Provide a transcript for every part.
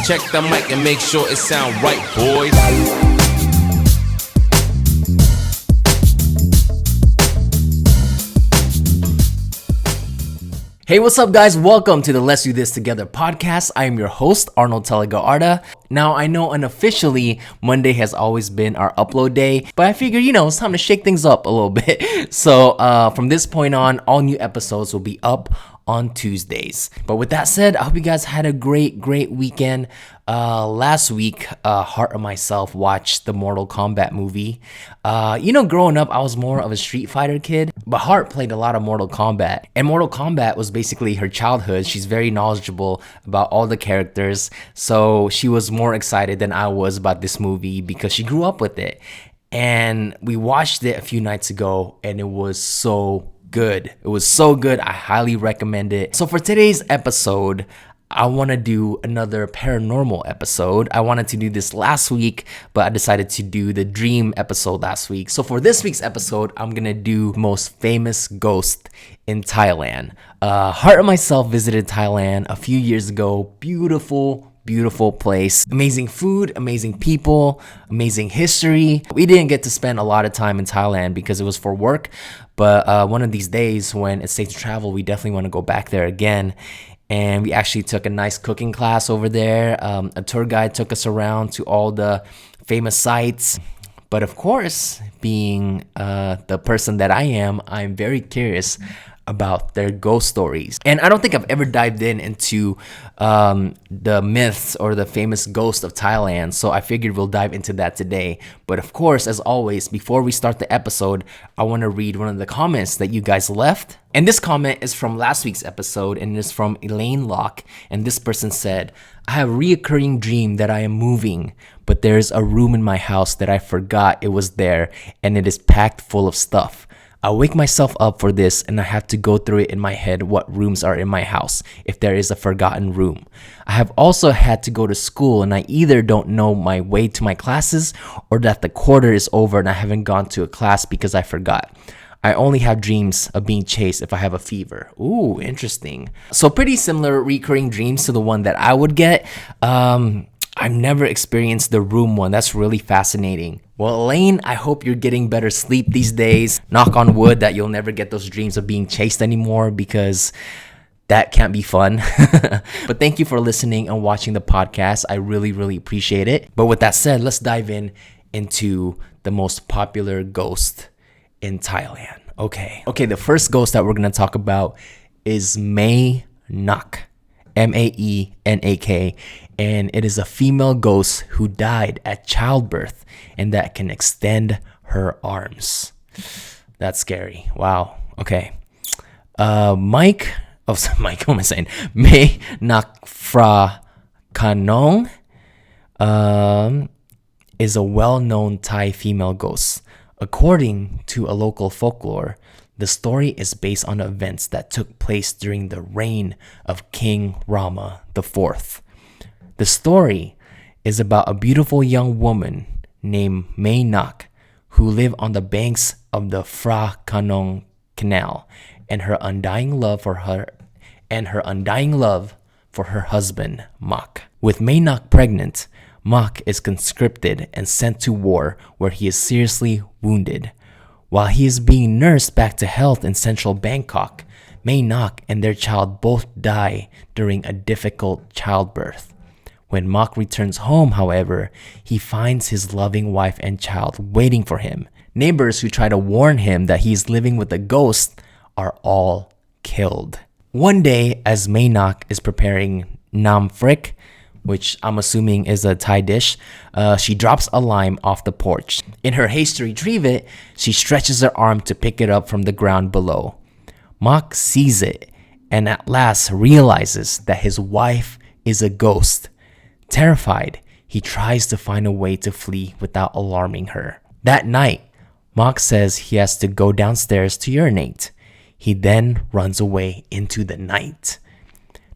Check the mic and make sure it sound right, boys. Hey, what's up, guys? Welcome to the Let's Do This Together podcast. I am your host, Arnold Telegaarda. Now, I know unofficially Monday has always been our upload day, but I figure, it's time to shake things up a little bit. So, from this point on, all new episodes will be up on Tuesdays. But with that said, I hope you guys had a great weekend. Last week, Heart of Myself watched the Mortal Kombat movie. Growing up, I was more of a Street Fighter kid, but Heart played a lot of Mortal Kombat. And Mortal Kombat was basically her childhood. She's very knowledgeable about all the characters. So she was more excited than I was about this movie because she grew up with it. And we watched it a few nights ago, and it was so good. It was so good. I highly recommend it. So for today's episode, I want to do another paranormal episode. I wanted to do this last week, but I decided to do the dream episode last week. So for this week's episode, I'm going to do most famous ghost in Thailand. Heart of Myself visited Thailand a few years ago. Beautiful place. Amazing food, amazing people, amazing history. We didn't get to spend a lot of time in Thailand because it was for work, but one of these days when it's safe to travel, we definitely want to go back there again. And we actually took a nice cooking class over there. A tour guide took us around to all the famous sites. But of course, being the person that I am, I'm very curious about their ghost stories. And I don't think I've ever dived into the myths or the famous ghost of Thailand, so I figured we'll dive into that today. But of course, as always, before we start the episode, I want to read one of the comments that you guys left. And this comment is from last week's episode, and it is from Elaine Locke. And this person said, I have a reoccurring dream that I am moving, but there is a room in my house that I forgot it was there, and it is packed full of stuff. I wake myself up for this, and I have to go through it in my head what rooms are in my house if there is a forgotten room. I have also had to go to school, and I either don't know my way to my classes or that the quarter is over and I haven't gone to a class because I forgot. I only have dreams of being chased if I have a fever. Ooh, interesting. So pretty similar recurring dreams to the one that I would get. I've never experienced the room one. That's really fascinating. Well, Elaine, I hope you're getting better sleep these days. Knock on wood that you'll never get those dreams of being chased anymore because that can't be fun. But thank you for listening and watching the podcast. I really appreciate it. But with that said, let's dive into the most popular ghost in Thailand. Okay, the first ghost that we're going to talk about is Maynak. Maynak, and it is a female ghost who died at childbirth and that can extend her arms. That's scary. Wow. Okay. Mike, what am I saying? Maynak Fra Kanong is a well-known Thai female ghost. According to a local folklore, the story is based on events that took place during the reign of King Rama IV. The story is about a beautiful young woman named Maynak who lived on the banks of the Phra Kanong Canal and her undying love for her husband Mak. With Maynak pregnant, Mak is conscripted and sent to war where he is seriously wounded. While he is being nursed back to health in central Bangkok, Maynak and their child both die during a difficult childbirth. When Mak returns home, however, he finds his loving wife and child waiting for him. Neighbors who try to warn him that he is living with a ghost are all killed. One day, as Maynak is preparing nam phrik, which I'm assuming is a Thai dish, she drops a lime off the porch. In her haste to retrieve it, she stretches her arm to pick it up from the ground below. Mak sees it and at last realizes that his wife is a ghost. Terrified, he tries to find a way to flee without alarming her. That night, Mak says he has to go downstairs to urinate. He then runs away into the night.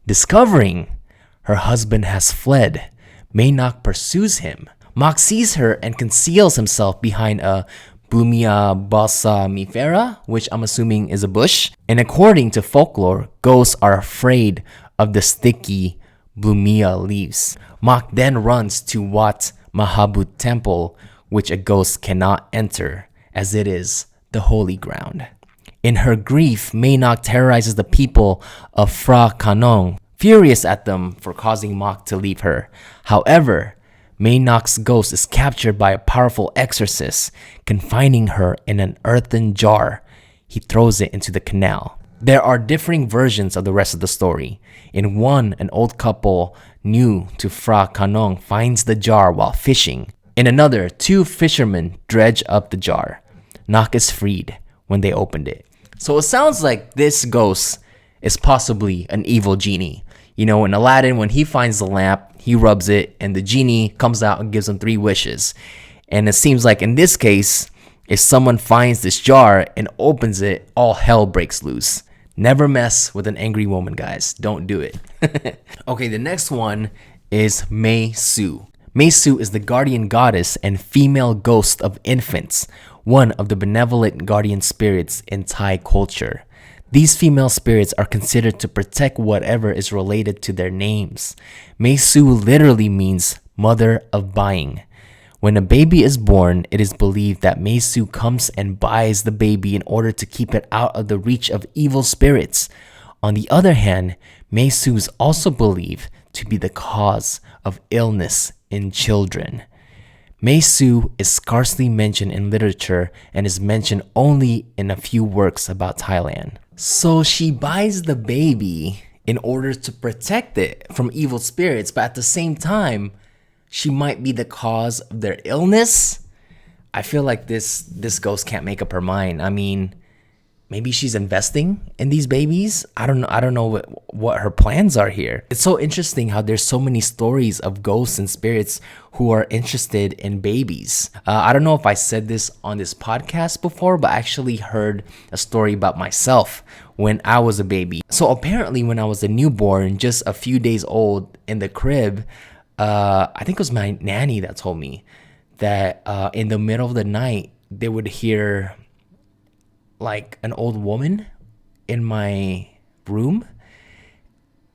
Discovering her husband has fled, Maynak pursues him. Mak sees her and conceals himself behind a Bumia balsamifera, which I'm assuming is a bush. And according to folklore, ghosts are afraid of the sticky Blumia leaves. Mak then runs to Wat Mahabut Temple, which a ghost cannot enter, as it is the holy ground. In her grief, Maynak terrorizes the people of Phra Kanong, furious at them for causing Mak to leave her. However, Maynak's ghost is captured by a powerful exorcist, confining her in an earthen jar. He throws it into the canal. There are differing versions of the rest of the story. In one, an old couple new to Phra Kanong finds the jar while fishing. In another, two fishermen dredge up the jar. Nak is freed when they opened it. So it sounds like this ghost is possibly an evil genie. You know, in Aladdin, when he finds the lamp, he rubs it and the genie comes out and gives him 3 wishes. And it seems like in this case, if someone finds this jar and opens it, all hell breaks loose. Never mess with an angry woman, guys. Don't do it. Okay, the next one is Meisu. Meisu is the guardian goddess and female ghost of infants, one of the benevolent guardian spirits in Thai culture. These female spirits are considered to protect whatever is related to their names. Meisu literally means mother of buying. When a baby is born, it is believed that Meisu comes and buys the baby in order to keep it out of the reach of evil spirits. On the other hand, Meisu is also believed to be the cause of illness in children. Meisu is scarcely mentioned in literature and is mentioned only in a few works about Thailand. So she buys the baby in order to protect it from evil spirits, but at the same time, she might be the cause of their illness. I feel like this ghost can't make up her mind. I mean, maybe she's investing in these babies. I don't know what her plans are here. It's so interesting how there's so many stories of ghosts and spirits who are interested in babies. I don't know if I said this on this podcast before, but I actually heard a story about myself when I was a baby. So apparently when I was a newborn, just a few days old in the crib, I think it was my nanny that told me that in the middle of the night, they would hear like an old woman in my room.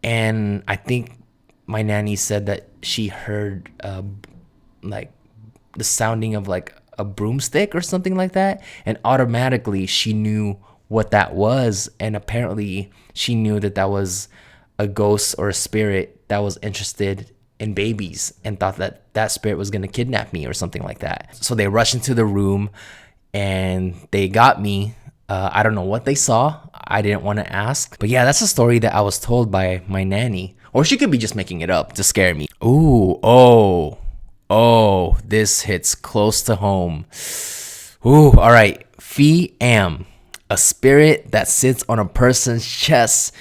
And I think my nanny said that she heard like the sounding of like a broomstick or something like that. And automatically she knew what that was. And apparently she knew that that was a ghost or a spirit that was interested in babies and thought that that spirit was going to kidnap me or something like that. So they rushed into the room and they got me. I don't know what they saw. I didn't want to ask. But yeah, that's a story that I was told by my nanny. Or she could be just making it up to scare me. Oh, this hits close to home. All right. Phi Am, a spirit that sits on a person's chest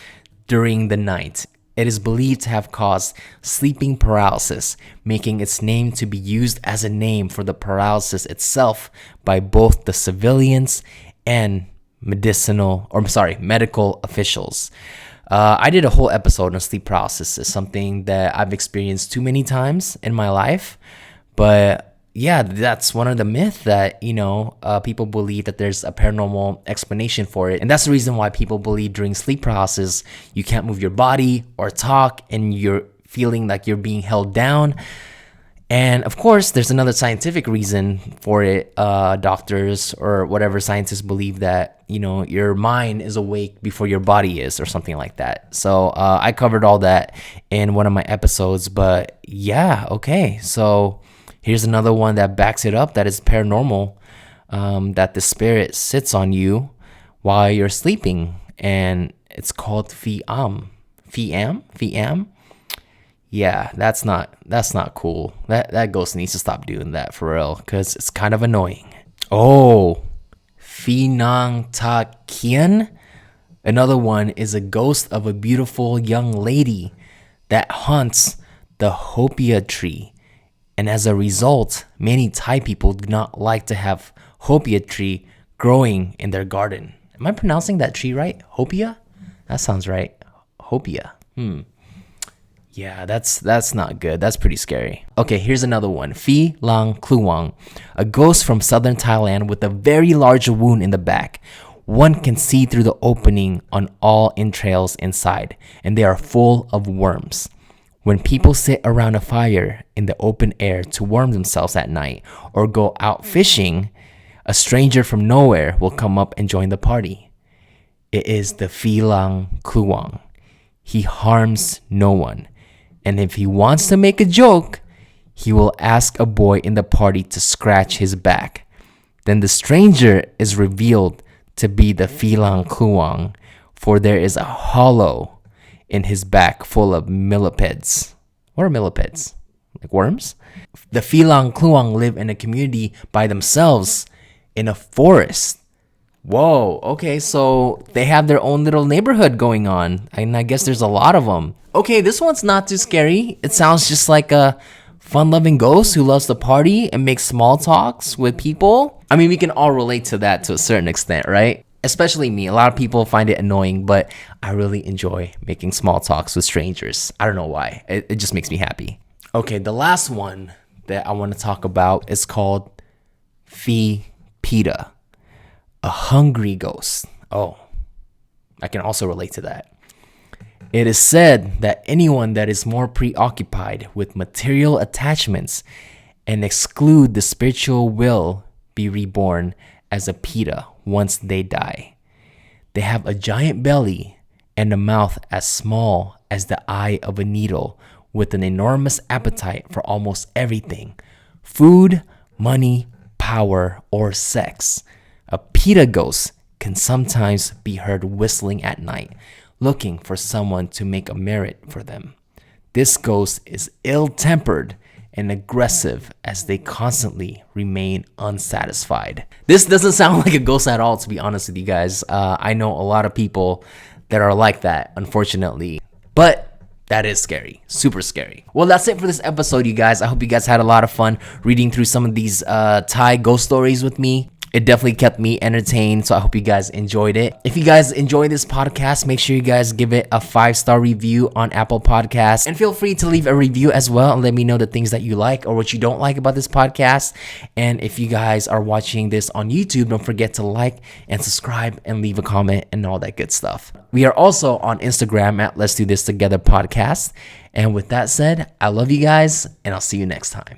during the night. It is believed to have caused sleeping paralysis, making its name to be used as a name for the paralysis itself by both the civilians and medical officials. I did a whole episode on sleep paralysis. It's something that I've experienced too many times in my life. But yeah, that's one of the myths that, people believe that there's a paranormal explanation for it. And that's the reason why people believe during sleep paralysis, you can't move your body or talk and you're feeling like you're being held down. And of course, there's another scientific reason for it. Doctors or whatever scientists believe that, your mind is awake before your body is or something like that. So I covered all that in one of my episodes. But yeah, okay. So here's another one that backs it up that is paranormal, that the spirit sits on you while you're sleeping. And it's called Phi Am. Phi Am? Yeah, that's not cool. That ghost needs to stop doing that for real, because it's kind of annoying. Oh, Filang Kluwang. Another one is a ghost of a beautiful young lady that haunts the Hopia tree. And as a result, many Thai people do not like to have Hopia tree growing in their garden. Am I pronouncing that tree right? Hopia? That sounds right. Hopia. Yeah, that's not good. That's pretty scary. Okay, here's another one. Filang Kluwang, a ghost from southern Thailand with a very large wound in the back. One can see through the opening on all entrails inside, and they are full of worms. When people sit around a fire in the open air to warm themselves at night or go out fishing, a stranger from nowhere will come up and join the party. It is the Filang Kluwang. He harms no one. And if he wants to make a joke, he will ask a boy in the party to scratch his back. Then the stranger is revealed to be the Filang Kluwang, for there is a hollow in his back full of millipedes. What are millipedes? Like worms? The Filang Kluwang live in a community by themselves in a forest. Whoa, okay, so they have their own little neighborhood going on. And I guess there's a lot of them. Okay, this one's not too scary. It sounds just like a fun-loving ghost who loves to party and make small talks with people. I mean, we can all relate to that to a certain extent, right? Especially me. A lot of people find it annoying, but I really enjoy making small talks with strangers. I don't know why. It just makes me happy. Okay, the last one that I want to talk about is called Pita, a hungry ghost. Oh, I can also relate to that. It is said that anyone that is more preoccupied with material attachments and exclude the spiritual will be reborn as a Pita once they die. They have a giant belly and a mouth as small as the eye of a needle, with an enormous appetite for almost everything: food, money, power, or sex. A Pita ghost can sometimes be heard whistling at night, looking for someone to make a merit for them. This ghost is ill-tempered and aggressive as they constantly remain unsatisfied. This doesn't sound like a ghost at all, to be honest with you guys. I know a lot of people that are like that, unfortunately. But that is scary. Super scary. Well, that's it for this episode, you guys. I hope you guys had a lot of fun reading through some of these Thai ghost stories with me. It definitely kept me entertained, so I hope you guys enjoyed it. If you guys enjoy this podcast, make sure you guys give it a 5-star review on Apple Podcasts. And feel free to leave a review as well and let me know the things that you like or what you don't like about this podcast. And if you guys are watching this on YouTube, don't forget to like and subscribe and leave a comment and all that good stuff. We are also on Instagram at Let's Do This Together Podcast. And with that said, I love you guys, and I'll see you next time.